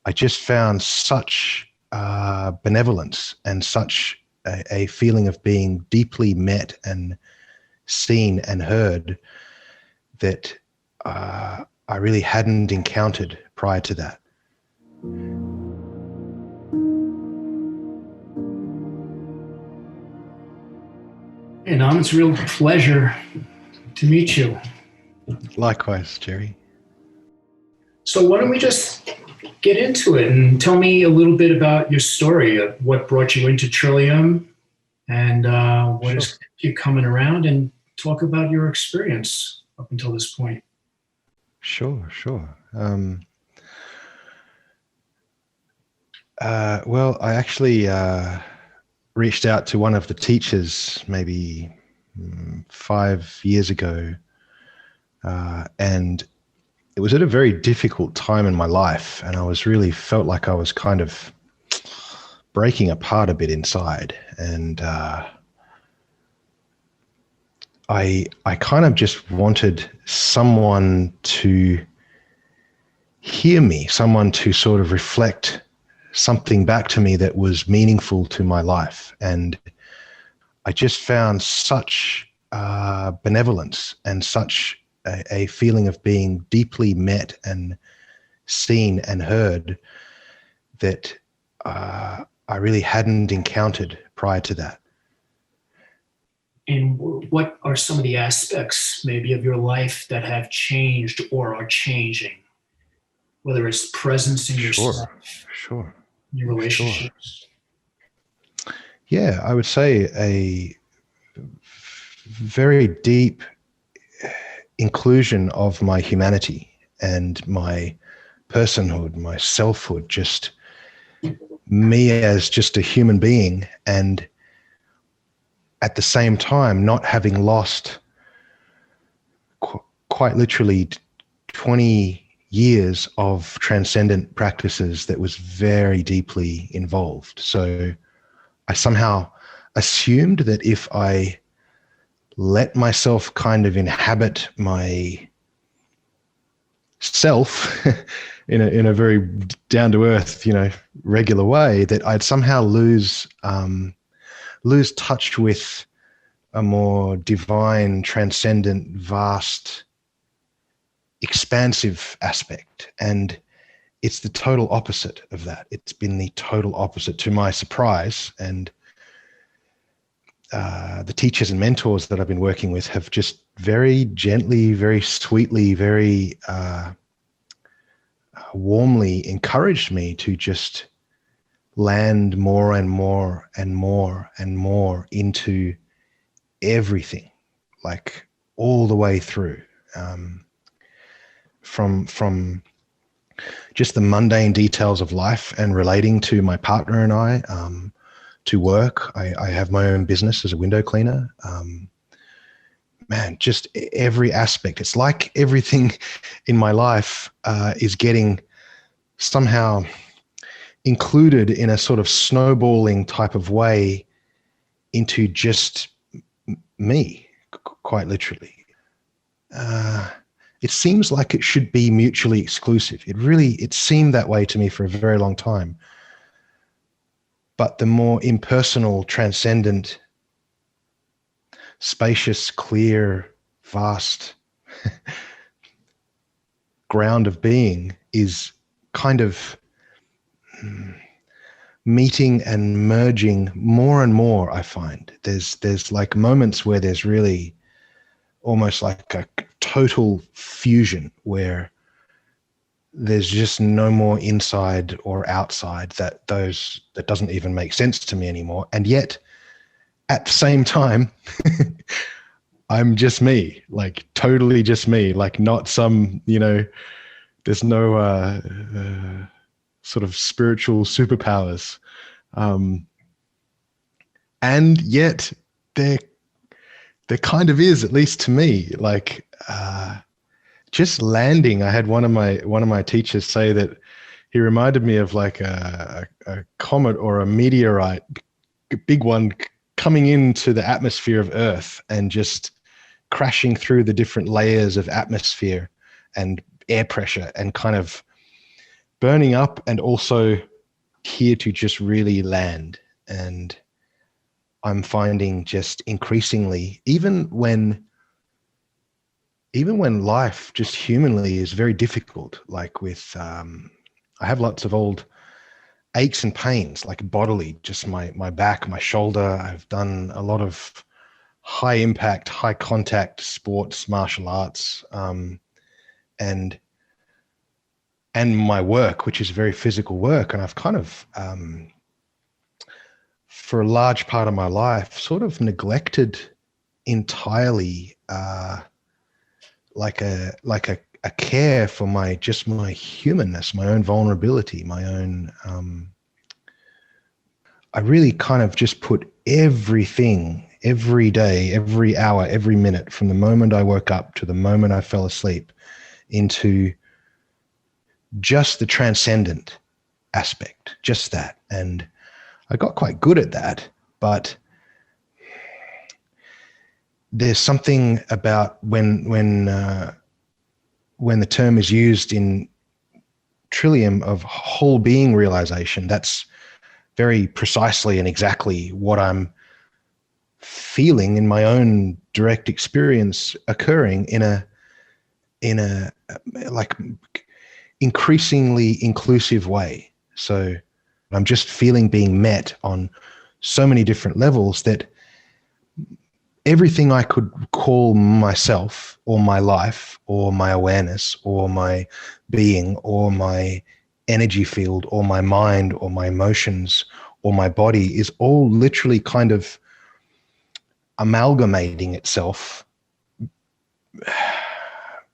I just found such benevolence and such a feeling of being deeply met and seen and heard that I really hadn't encountered prior to that. Anam, it's a real pleasure to meet you. Likewise, Jerry. So why don't we just get into it and tell me a little bit about your story of what brought you into Trillium and what has kept you coming around, and talk about your experience up until this point. Sure. Well, I actually reached out to one of the teachers maybe 5 years ago, and it was at a very difficult time in my life, and I was really felt like I was kind of breaking apart a bit inside, and I kind of just wanted someone to hear me, someone to sort of reflect something back to me that was meaningful to my life. And I just found such benevolence and such a feeling of being deeply met and seen and heard that I really hadn't encountered prior to that. And what are some of the aspects maybe of your life that have changed or are changing? Whether it's presence in yourself, your relationships. Yeah, I would say a very deep inclusion of my humanity and my personhood, my selfhood, just me as just a human being, and at the same time not having lost quite literally 20 years of transcendent practices that was very deeply involved. So I somehow assumed that if I let myself kind of inhabit my self in a very down to earth, regular way, that I'd somehow lose touch with a more divine, transcendent, vast, expansive aspect. And it's the total opposite of that. It's been the total opposite, to my surprise. And the teachers and mentors that I've been working with have just very gently, very sweetly, very warmly encouraged me to just land more and more and more and more into everything, like all the way through, from just the mundane details of life and relating to my partner and I, to work. I have my own business as a window cleaner. Man, just every aspect. It's like everything in my life is getting somehow included in a sort of snowballing type of way into just me, quite literally. It seems like it should be mutually exclusive. It seemed that way to me for a very long time. But the more impersonal, transcendent, spacious, clear, vast ground of being is kind of meeting and merging more and more, I find. There's like moments where there's really almost like a total fusion where there's just no more inside or outside, that doesn't even make sense to me anymore. And yet at the same time, I'm just me, like totally just me, like not some, there's no sort of spiritual superpowers. And yet there kind of is, at least to me, like just landing. I had one of my teachers say that he reminded me of like a comet or a meteorite, a big one, coming into the atmosphere of Earth and just crashing through the different layers of atmosphere and air pressure and kind of burning up and also here to just really land. And I'm finding just increasingly, even when life just humanly is very difficult, like with, I have lots of old aches and pains, like bodily, just my back, my shoulder. I've done a lot of high impact, high contact sports, martial arts, and my work, which is very physical work. And I've kind of, for a large part of my life, sort of neglected entirely, like a care for my humanness, my own vulnerability, my own, I really kind of just put everything, every day, every hour, every minute, from the moment I woke up to the moment I fell asleep, into just the transcendent aspect, just that. And I got quite good at that, but there's something about when the term is used in Trillium of whole being realization, that's very precisely and exactly what I'm feeling in my own direct experience, occurring in a like increasingly inclusive way. So I'm just feeling being met on so many different levels that everything I could call myself or my life or my awareness or my being or my energy field or my mind or my emotions or my body is all literally kind of amalgamating itself.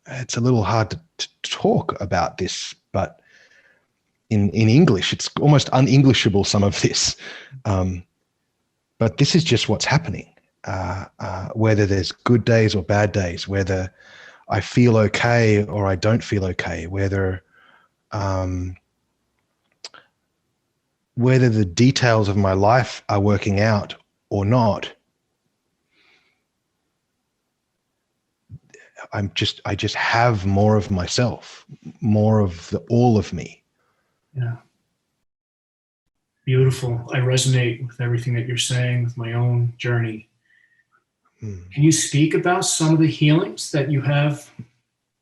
It's a little hard to talk about this, but in English, it's almost un-Englishable, some of this. But this is just what's happening. Whether there's good days or bad days, whether I feel okay or I don't feel okay, whether the details of my life are working out or not, I just have more of myself, more of the all of me. Yeah. Beautiful. I resonate with everything that you're saying, with my own journey. Can you speak about some of the healings that you have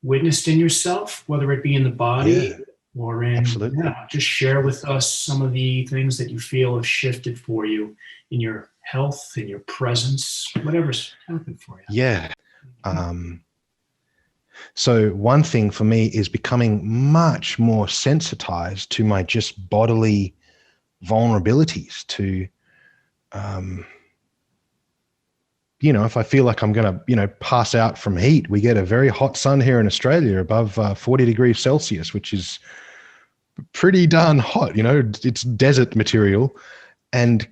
witnessed in yourself, whether it be in the body or in, just share with us some of the things that you feel have shifted for you in your health, in your presence, whatever's happened for you. Yeah. So one thing for me is becoming much more sensitized to my just bodily vulnerabilities, to, if I feel like I'm going to, pass out from heat. We get a very hot sun here in Australia, above 40 degrees Celsius, which is pretty darn hot. It's desert material, and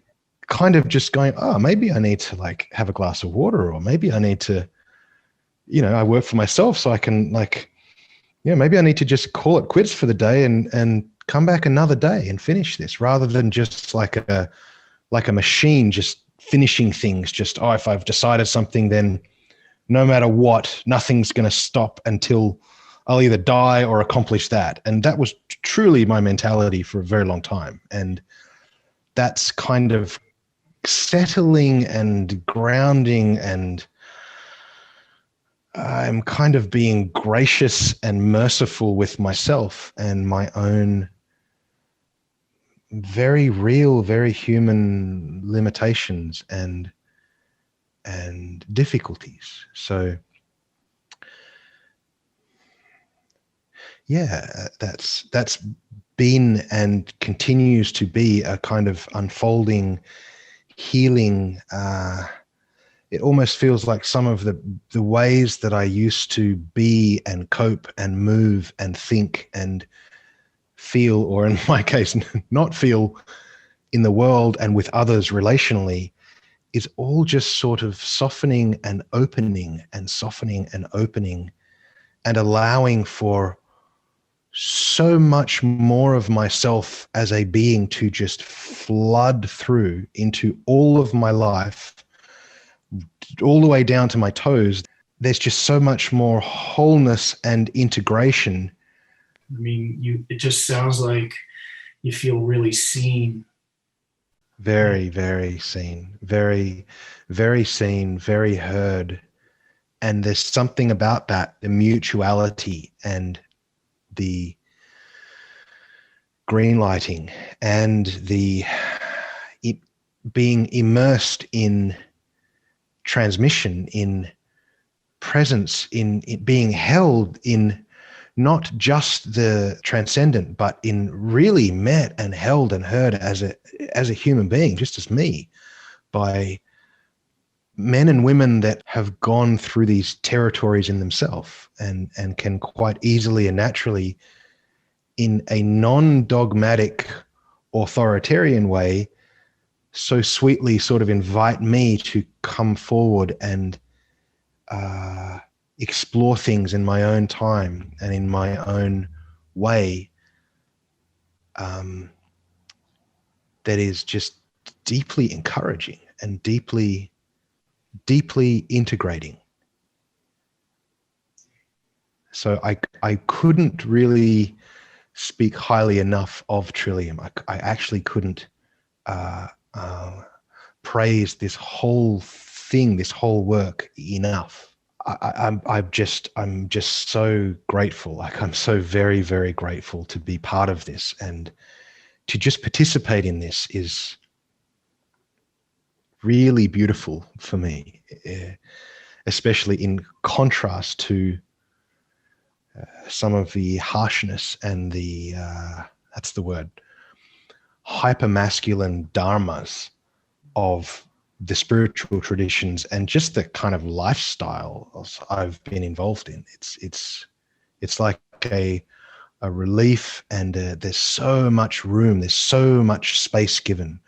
kind of just going, oh, maybe I need to like have a glass of water, or maybe I need to, I work for myself, so I can maybe I need to just call it quits for the day and come back another day and finish this, rather than just like a machine, just finishing things. Just, if I've decided something, then no matter what, nothing's going to stop until I'll either die or accomplish that. And that was truly my mentality for a very long time. And that's kind of settling and grounding, and I'm kind of being gracious and merciful with myself and my own very real, very human limitations and difficulties. So yeah, that's been and continues to be a kind of unfolding healing. It almost feels like some of the ways that I used to be and cope and move and think and feel, or in my case, not feel, in the world and with others relationally, is all just sort of softening and opening and softening and opening, and allowing for so much more of myself as a being to just flood through into all of my life, all the way down to my toes. There's just so much more wholeness and integration I mean, it just sounds like you feel really seen. Very, very seen, very, very seen, very heard. And there's something about that, the mutuality and the green lighting and the being immersed in transmission, in presence, in being held in not just the transcendent, but in really met and held and heard as a human being, just as me, by men and women that have gone through these territories in themselves and can quite easily and naturally, in a non-dogmatic authoritarian way, so sweetly sort of invite me to come forward and explore things in my own time and in my own way, that is just deeply encouraging and deeply, deeply integrating. So I couldn't really speak highly enough of Trillium. I actually couldn't praise this whole thing, this whole work enough. I'm just so grateful. Like, I'm so very, very grateful to be part of this, and to just participate in this is really beautiful for me, especially in contrast to some of the harshness and the that's the word, hypermasculine dharmas of the spiritual traditions and just the kind of lifestyle I've been involved in. It's like a relief, and there's so much room, there's so much space given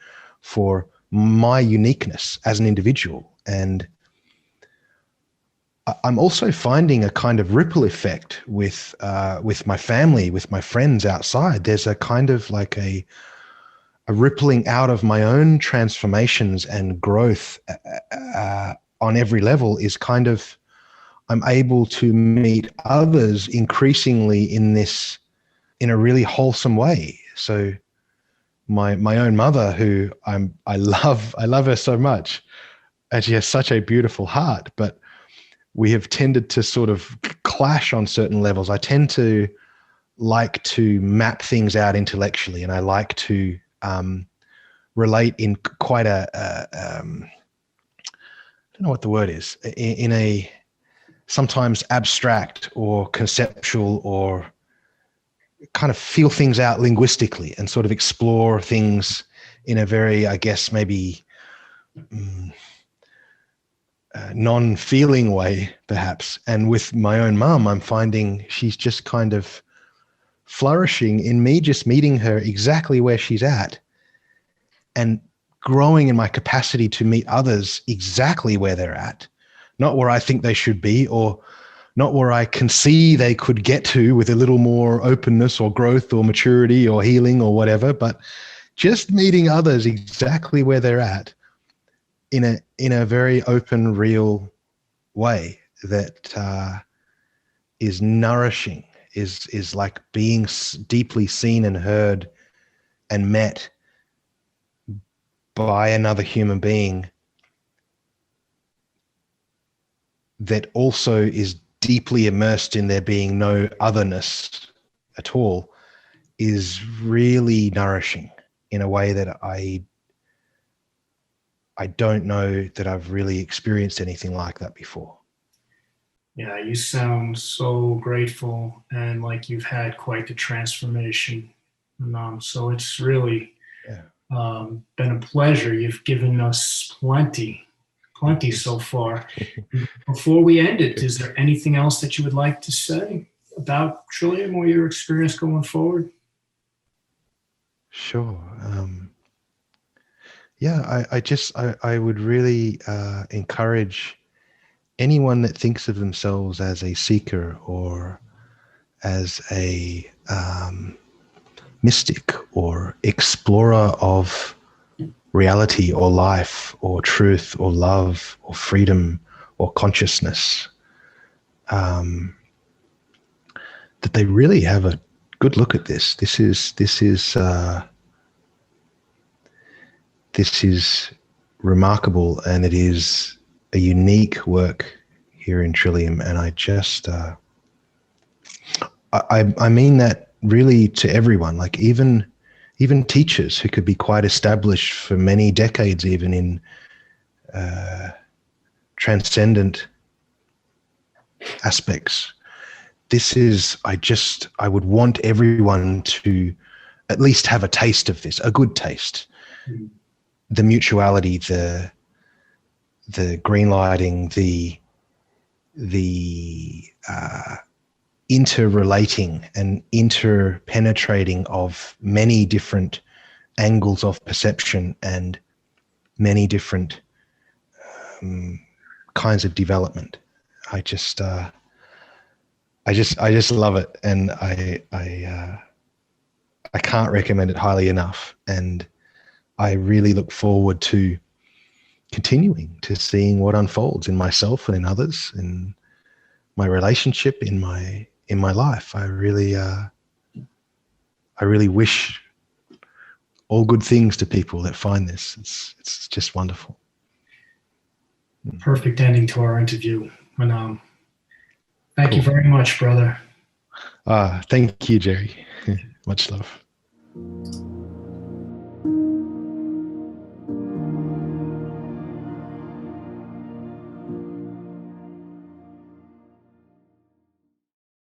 for my uniqueness as an individual. And I'm also finding a kind of ripple effect with my family, with my friends outside. There's a kind of like a rippling out of my own transformations and growth on every level. Is kind of, I'm able to meet others increasingly in a really wholesome way. So my own mother, who I love her so much, and she has such a beautiful heart, but we have tended to sort of clash on certain levels. I tend to like to map things out intellectually, and I like to relate in quite a I don't know what the word is, in a sometimes abstract or conceptual, or kind of feel things out linguistically and sort of explore things in a very, I guess, maybe non-feeling way, perhaps. And with my own mum, I'm finding she's just kind of flourishing in me just meeting her exactly where she's at, and growing in my capacity to meet others exactly where they're at, not where I think they should be, or not where I can see they could get to with a little more openness or growth or maturity or healing or whatever, but just meeting others exactly where they're at in a very open, real way that is nourishing, is like being deeply seen and heard and met by another human being that also is deeply immersed in there being no otherness at all, is really nourishing in a way that I don't know that I've really experienced anything like that before. Yeah, you sound so grateful and like you've had quite the transformation. So it's really been a pleasure. You've given us plenty so far. Before we end it, is there anything else that you would like to say about Trillium or your experience going forward? Sure. I would really encourage anyone that thinks of themselves as a seeker or as a mystic or explorer of reality or life or truth or love or freedom or consciousness, that they really have a good look at this. This is remarkable, and it is a unique work here in Trillium. And I just, I mean that really to everyone, like even teachers who could be quite established for many decades, even in transcendent aspects. This is, I would want everyone to at least have a taste of this, a good taste. Mm-hmm. The mutuality, the green lighting, the interrelating and interpenetrating of many different angles of perception and many different kinds of development. I just love it, and I can't recommend it highly enough. And I really look forward to continuing to seeing what unfolds in myself and in others, in my relationship, in my life. I really wish all good things to people that find this. It's just wonderful. Perfect ending to our interview. Anam. Thank you very much, brother. Thank you, Jerry. Much love.